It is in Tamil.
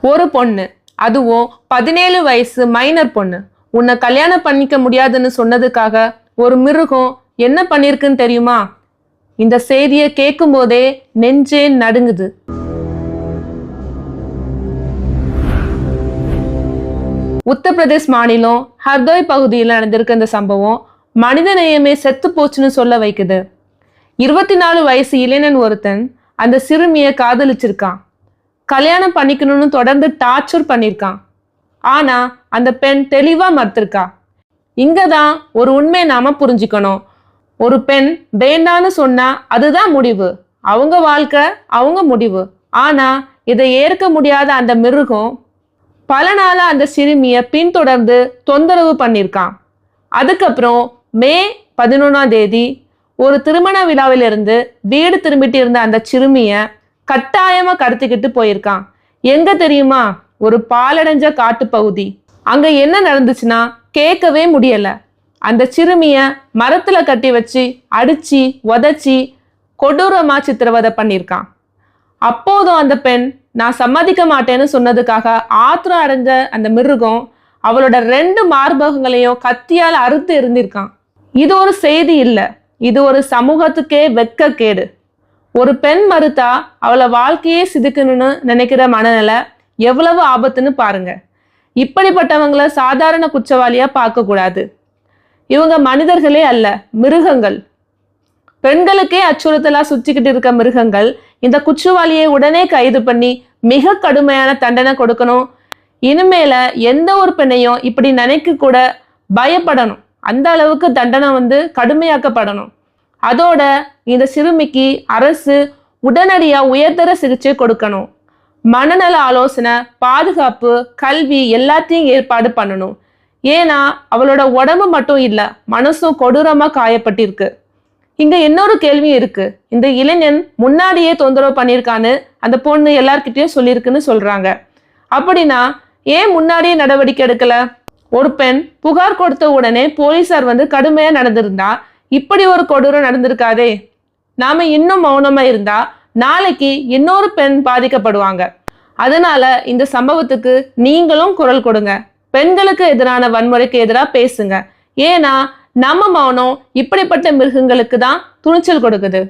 ஒரு பொண்ணு, அதுவும் 17 வயசு மைனர் பொண்ணு, உன்னை கல்யாணம் பண்ணிக்க முடியாதுன்னு சொன்னதுக்காக ஒரு மிருகம் என்ன பண்ணிருக்குன்னு தெரியுமா? இந்த செய்தியை கேட்கும் போதே நெஞ்சே நடுங்குது. உத்தரப்பிரதேஷ் மாநிலம் ஹர்தோய் பகுதியில் நடந்திருக்க இந்த சம்பவம் மனித நேயமே செத்து போச்சுன்னு சொல்ல வைக்குது. 24 வயசு இளைஞன் ஒருத்தன் அந்த சிறுமியை காதலிச்சிருக்கான். கல்யாணம் பண்ணிக்கணும்னு தொடர்ந்து டார்ச்சர் பண்ணியிருக்கான். ஆனா அந்த பெண் தெளிவா மறுத்திருக்கா. இங்கதான் ஒரு உண்மையை நாம புரிஞ்சுக்கணும். ஒரு பெண் வேண்டான்னு சொன்னா அதுதான் முடிவு, அவங்க வாழ்க்கை அவங்க முடிவு. ஆனா இதை ஏற்க முடியாத அந்த மிருகம் பல நாளா அந்த சிறுமியை பின்தொடர்ந்து தொந்தரவு பண்ணியிருக்கான். அதுக்கப்புறம் மே 11ஆம் தேதி ஒரு திருமண விழாவிலிருந்து வீடு திரும்பிட்டு இருந்த அந்த சிறுமிய கட்டாயமா கடத்திக்கிட்டு போயிருக்கான். எங்க தெரியுமா? ஒரு பாலடைஞ்ச காட்டு பகுதி. அங்க என்ன நடந்துச்சுன்னா கேட்கவே முடியல. அந்த சிறுமிய மரத்துல கட்டி வச்சு அடிச்சு உதச்சி கொடூரமா சித்திரவதை பண்ணியிருக்கான். அப்போதும் அந்த பெண் நான் சம்மதிக்க மாட்டேன்னு சொன்னதுக்காக ஆத்திரம் அடைஞ்ச அந்த மிருகம் அவளோட 2 மார்பகங்களையும் கத்தியால் அறுத்து இருந்திருக்கான். இது ஒரு செய்தி இல்லை, இது ஒரு சமூகத்துக்கே வெட்கக்கேடு. ஒரு பெண் மறுத்தா அவளை வாழ்க்கையே சிதுக்கணும்னு நினைக்கிற மனநிலை எவ்வளவு ஆபத்துன்னு பாருங்க. இப்படிப்பட்டவங்களை சாதாரண குற்றவாளியா பார்க்க கூடாது. இவங்க மனிதர்களே அல்ல, மிருகங்கள். பெண்களுக்கே அச்சுறுத்தலா சுற்றிக்கிட்டு இருக்க மிருகங்கள். இந்த குற்றவாளியை உடனே கைது பண்ணி மிக கடுமையான தண்டனை கொடுக்கணும். இனிமேல எந்த ஒரு பெண்ணையும் இப்படி நினைக்க கூட பயப்படணும். அந்த அளவுக்கு தண்டனை கடுமையாக்கப்படணும். அதோட இந்த சிறுமிக்கு அரசு உடனடியா உயர்தர சிகிச்சை கொடுக்கணும். மனநல ஆலோசனை, பாதுகாப்பு, கல்வி எல்லாத்தையும் ஏற்பாடு பண்ணணும். ஏன்னா அவளோட உடம்பு மட்டும் இல்ல, மனசும் கொடூரமா காயப்பட்டிருக்கு. இங்க இன்னொரு கேள்வி இருக்கு. இந்த இளைஞன் முன்னாடியே தொந்தரவு பண்ணியிருக்கான்னு அந்த பொண்ணு எல்லார்கிட்டயும் சொல்லியிருக்குன்னு சொல்றாங்க. அப்படின்னா ஏன் முன்னாடியே நடவடிக்கை எடுக்கல? ஒரு பெண் புகார் கொடுத்த உடனே போலீசார் கடுமையா நடந்திருந்தா இப்படி ஒரு கொடூரம் நடந்திருக்காதே. நாம இன்னும் மௌனமா இருந்தா நாளைக்கு இன்னொரு பெண் பாதிக்கப்படுவாங்க. அதனால இந்த சம்பவத்துக்கு நீங்களும் குரல் கொடுங்க. பெண்களுக்கு எதிரான வன்முறைக்கு எதிராக பேசுங்க. ஏன்னா நம்ம மௌனம் இப்படிப்பட்ட மிருகங்களுக்கு தான் துணிச்சல் கொடுக்குது.